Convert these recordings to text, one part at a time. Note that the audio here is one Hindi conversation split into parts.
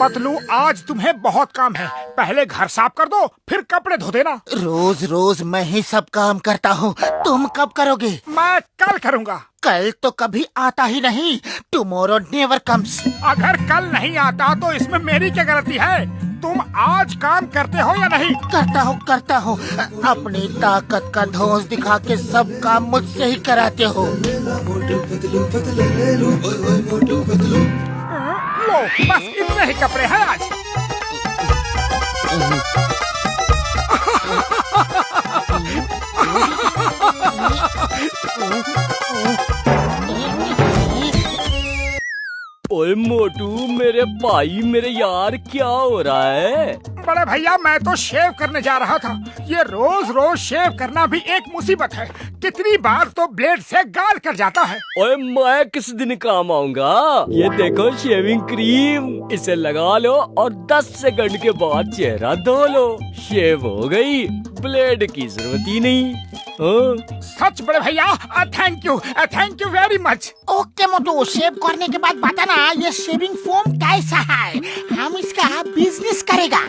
पतलू, आज तुम्हें बहुत काम है। पहले घर साफ कर दो, फिर कपड़े धो देना। रोज रोज मैं ही सब काम करता हूँ, तुम कब करोगे? मैं कल करूँगा। कल तो कभी आता ही नहीं। Tomorrow never comes. अगर कल नहीं आता तो इसमें मेरी क्या गलती है? तुम आज काम करते हो या नहीं? करता हूँ। अपनी ताकत का धौंस दिखा के सब काम मुझसे ही कराते हो। लो, बस इतने ही कपड़े हैं आज। ओए मोटू, मेरे भाई, मेरे यार, क्या हो रहा है? बड़े भैया, मैं तो शेव करने जा रहा था। ये रोज रोज शेव करना भी एक मुसीबत है। कितनी बार तो ब्लेड से गाल कर जाता है। ओए, मैं किस दिन काम आऊंगा? ये देखो शेविंग क्रीम, इसे लगा लो और 10 सेकंड के बाद चेहरा धो लो। शेव हो गई, ब्लेड की जरूरत ही नहीं। सच बड़े भैया, thank you very much. Okay मोटू, शेव करने के बाद बताना ये शेविंग फोम कैसा है। हम इसका बिजनेस करेगा।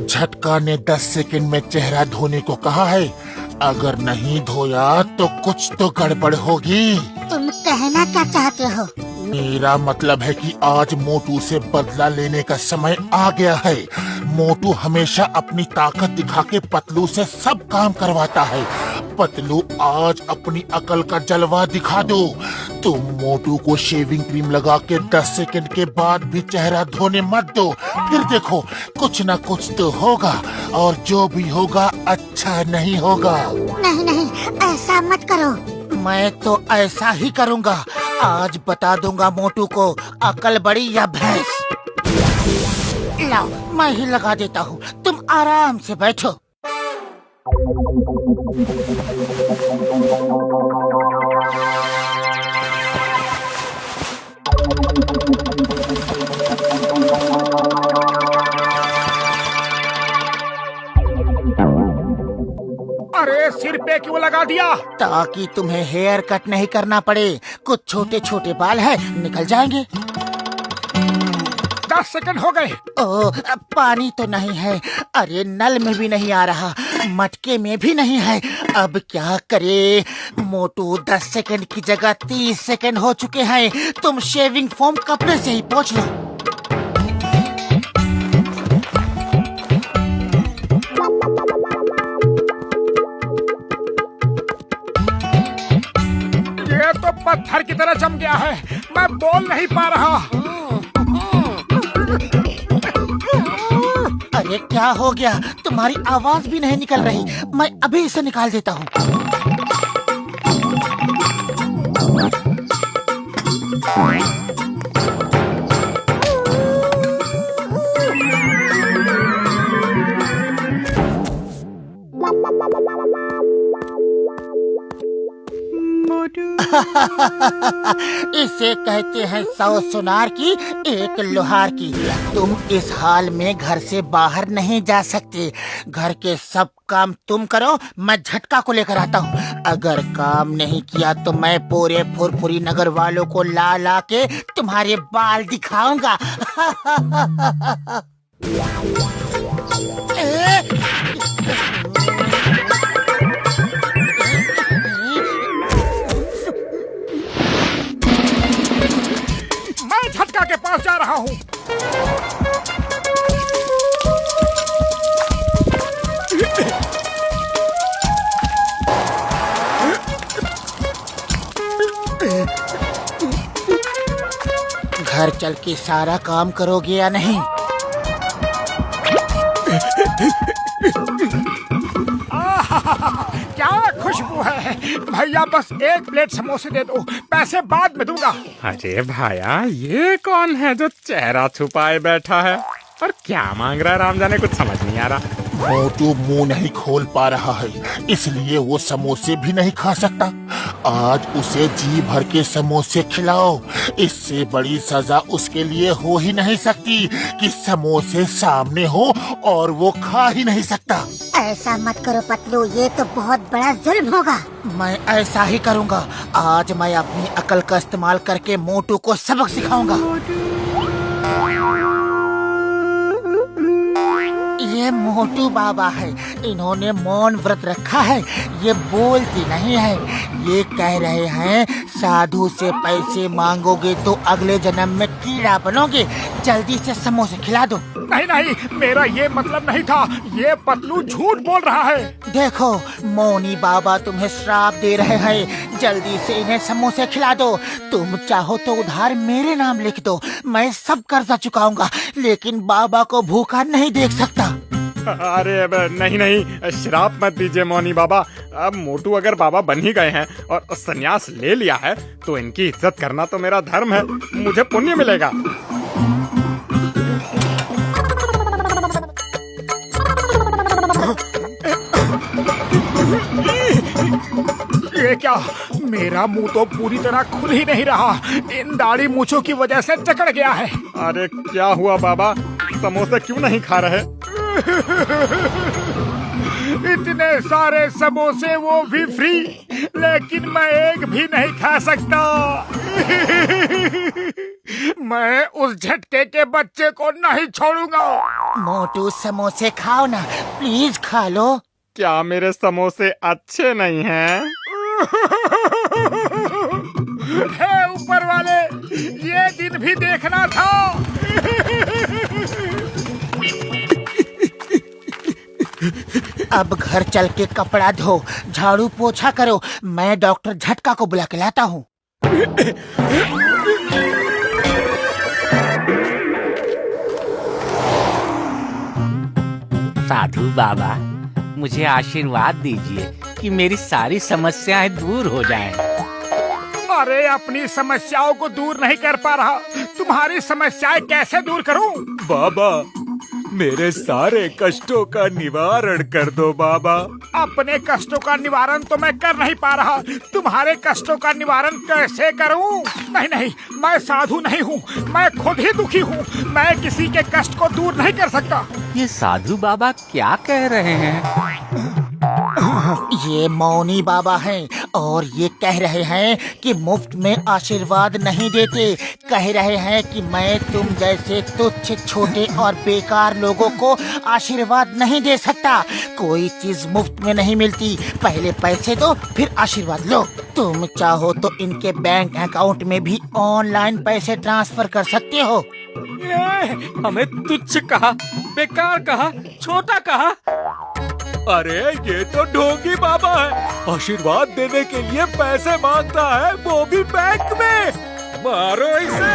झटका ने 10 सेकंड में चेहरा धोने को कहा है। अगर नहीं धोया तो कुछ तो गड़बड़ होगी। तुम कहना क्या चाहते हो? मेरा मतलब है कि आज मोटू से बदला लेने का समय आ गया है। मोटू हमेशा अपनी ताकत दिखा के पतलू से सब काम करवाता है। पतलू, आज अपनी अकल का जलवा दिखा दो। तुम मोटू को शेविंग क्रीम लगा के 10 सेकंड के बाद भी चेहरा धोने मत दो। फिर देखो, कुछ न कुछ तो होगा, और जो भी होगा अच्छा नहीं होगा। नहीं, ऐसा मत करो। मैं तो ऐसा ही करूँगा। आज बता दूंगा मोटू को अकल बड़ी या भैंस। लाओ, मैं ही लगा देता हूँ, तुम आराम से बैठो। अरे, सिर पे क्यों लगा दिया? ताकि तुम्हें हेयर कट नहीं करना पड़े। कुछ छोटे छोटे बाल हैं, निकल जाएंगे। 10 सेकंड हो गए। ओह, पानी तो नहीं है। अरे, नल में भी नहीं आ रहा, मटके में भी नहीं है। अब क्या करे? मोटू, 10 सेकंड की जगह 30 सेकंड हो चुके हैं। तुम शेविंग फोम कपड़े से ही पोंछ लो। ये तो पत्थर की तरह जम गया है। मैं बोल नहीं पा रहा। अरे, क्या हो गया? तुम्हारी आवाज भी नहीं निकल रही। मैं अभी इसे निकाल देता हूँ। इसे कहते हैं 100 सुनार की, 1 लोहार की। तुम इस हाल में घर से बाहर नहीं जा सकते। घर के सब काम तुम करो, मैं झटका को लेकर आता हूँ। अगर काम नहीं किया तो मैं पूरे फुरफुरी नगर वालों को ला ला के तुम्हारे बाल दिखाऊंगा। मैं झटका के पास जा रहा हूँ। घर चल के सारा काम करोगे या नहीं? क्या खुशबू है भैया। बस 1 प्लेट समोसे दे दो, पैसे बाद में दूंगा। अरे भाया, ये कौन है जो चेहरा छुपाए बैठा है और क्या मांग रहा है? राम जाने, कुछ समझ नहीं आ रहा। मोटू मुंह नहीं खोल पा रहा है, इसलिए वो समोसे भी नहीं खा सकता। आज उसे जी भर के समोसे खिलाओ। इससे बड़ी सजा उसके लिए हो ही नहीं सकती कि समोसे सामने हो और वो खा ही नहीं सकता। ऐसा मत करो पतलू, ये तो बहुत बड़ा जुल्म होगा। मैं ऐसा ही करूँगा। आज मैं अपनी अकल का इस्तेमाल करके मोटू को सबक सिखाऊंगा। ये मोटू बाबा है, इन्होंने मौन व्रत रखा है। ये बोलती नहीं है। ये कह रहे हैं साधु से पैसे मांगोगे तो अगले जन्म में कीड़ा बनोगे। जल्दी से समोसे खिला दो। नहीं नहीं, मेरा ये मतलब नहीं था। ये पतलू झूठ बोल रहा है। देखो मौनी बाबा तुम्हें श्राप दे रहे हैं। जल्दी से इन्हें समोसे खिला दो। तुम चाहो तो उधार मेरे नाम लिख दो, मैं सब कर्जा चुकाऊंगा, लेकिन बाबा को भूखा नहीं देख सकता। अरे अब नहीं नहीं, श्राप मत दीजिए मौनी बाबा। अब मोटू अगर बाबा बन ही गए हैं और संन्यास ले लिया है तो इनकी इज्जत करना तो मेरा धर्म है, मुझे पुण्य मिलेगा। ये क्या, मेरा मुंह तो पूरी तरह खुल ही नहीं रहा। इन दाढ़ी मूछों की वजह से जकड़ गया है। अरे क्या हुआ बाबा, समोसे क्यों नहीं खा रहे? इतने सारे समोसे, वो भी फ्री, लेकिन मैं एक भी नहीं खा सकता। मैं उस झटके के बच्चे को नहीं छोड़ूंगा। मोटू समोसे खाओ ना, प्लीज खा लो। क्या मेरे समोसे अच्छे नहीं हैं? हे ऊपर वाले, ये दिन भी देखना था। अब घर चल के कपड़ा धो, झाड़ू पोछा करो। मैं डॉक्टर झटका को बुला के लाता हूँ। साधु बाबा, मुझे आशीर्वाद दीजिए कि मेरी सारी समस्याएं दूर हो जाएं। अरे अपनी समस्याओं को दूर नहीं कर पा रहा, तुम्हारी समस्याएं कैसे दूर करूं? बाबा, मेरे सारे कष्टों का निवारण कर दो बाबा। अपने कष्टों का निवारण तो मैं कर नहीं पा रहा, तुम्हारे कष्टों का निवारण कैसे करूं? नहीं नहीं, मैं साधु नहीं हूँ, मैं खुद ही दुखी हूँ। मैं किसी के कष्ट को दूर नहीं कर सकता। ये साधु बाबा क्या कह रहे हैं? ये मौनी बाबा हैं और ये कह रहे हैं कि मुफ्त में आशीर्वाद नहीं देते। कह रहे हैं कि मैं तुम जैसे तुच्छ, छोटे और बेकार लोगों को आशीर्वाद नहीं दे सकता। कोई चीज मुफ्त में नहीं मिलती, पहले पैसे दो फिर आशीर्वाद लो। तुम चाहो तो इनके बैंक अकाउंट में भी ऑनलाइन पैसे ट्रांसफर कर सकते हो। हमें तुच्छ कहा, बेकार कहा, छोटा कहा। अरे ये तो ढोंगी बाबा है, आशीर्वाद देने के लिए पैसे मांगता है, वो भी बैंक में। मारो इसे।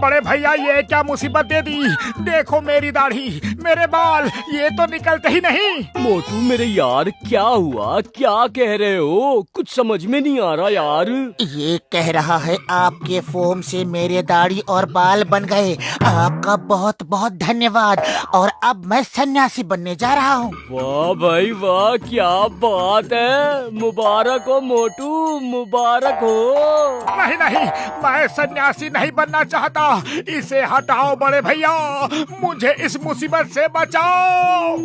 बड़े भैया, ये क्या मुसीबत दे दी? देखो मेरी दाढ़ी, मेरे बाल, ये तो निकलते ही नहीं। मोटू मेरे यार, क्या हुआ? क्या कह रहे हो? कुछ समझ में नहीं आ रहा यार। ये कह रहा है आपके फोम से मेरे दाढ़ी और बाल बन गए। आपका बहुत बहुत धन्यवाद। और अब मैं सन्यासी बनने जा रहा हूँ। वाह भाई वाह, क्या बात है। मुबारक हो मोटू, मुबारक हो। नहीं नहीं, मैं सन्यासी नहीं बनना चाहता। इसे हटाओ बड़े भैया, मुझे इस मुसीबत से बचाओ।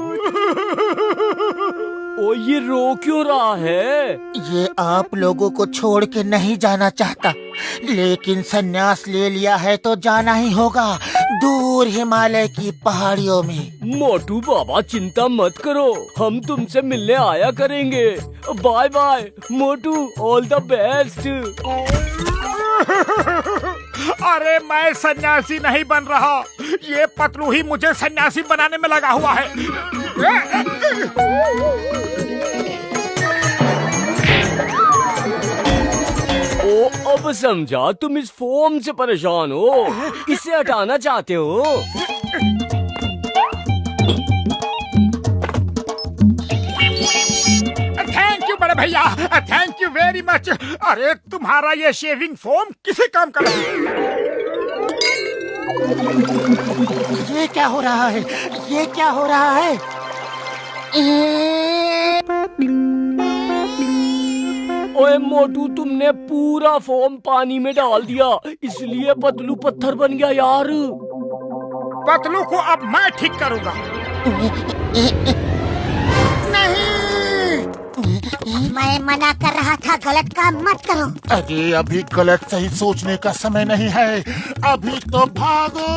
ओ ये रो क्यों रहा है? ये आप लोगों को छोड़ के नहीं जाना चाहता, लेकिन सन्यास ले लिया है तो जाना ही होगा। दूर हिमालय की पहाड़ियों में। मोटू बाबा चिंता मत करो, हम तुमसे मिलने आया करेंगे। बाय बाय मोटू, ऑल द बेस्ट। अरे मैं सन्यासी नहीं बन रहा, ये पतलू ही मुझे सन्यासी बनाने में लगा हुआ है। ओ अब समझा, तुम इस फोम से परेशान हो, इसे हटाना चाहते हो। थैंक यू बड़े भैया, थैंक यू वेरी मच। अरे तुम्हारा ये शेविंग फोम किसी काम का नहीं। ये क्या हो रहा है, ये क्या हो रहा है? ओए मोटू, तुमने पूरा फोम पानी में डाल दिया, इसलिए पतलू पत्थर बन गया यार। पतलू को अब मैं ठीक करूंगा। मैं मना कर रहा था, गलत काम मत करो। अरे अभी गलत सही सोचने का समय नहीं है, अभी तो भागो।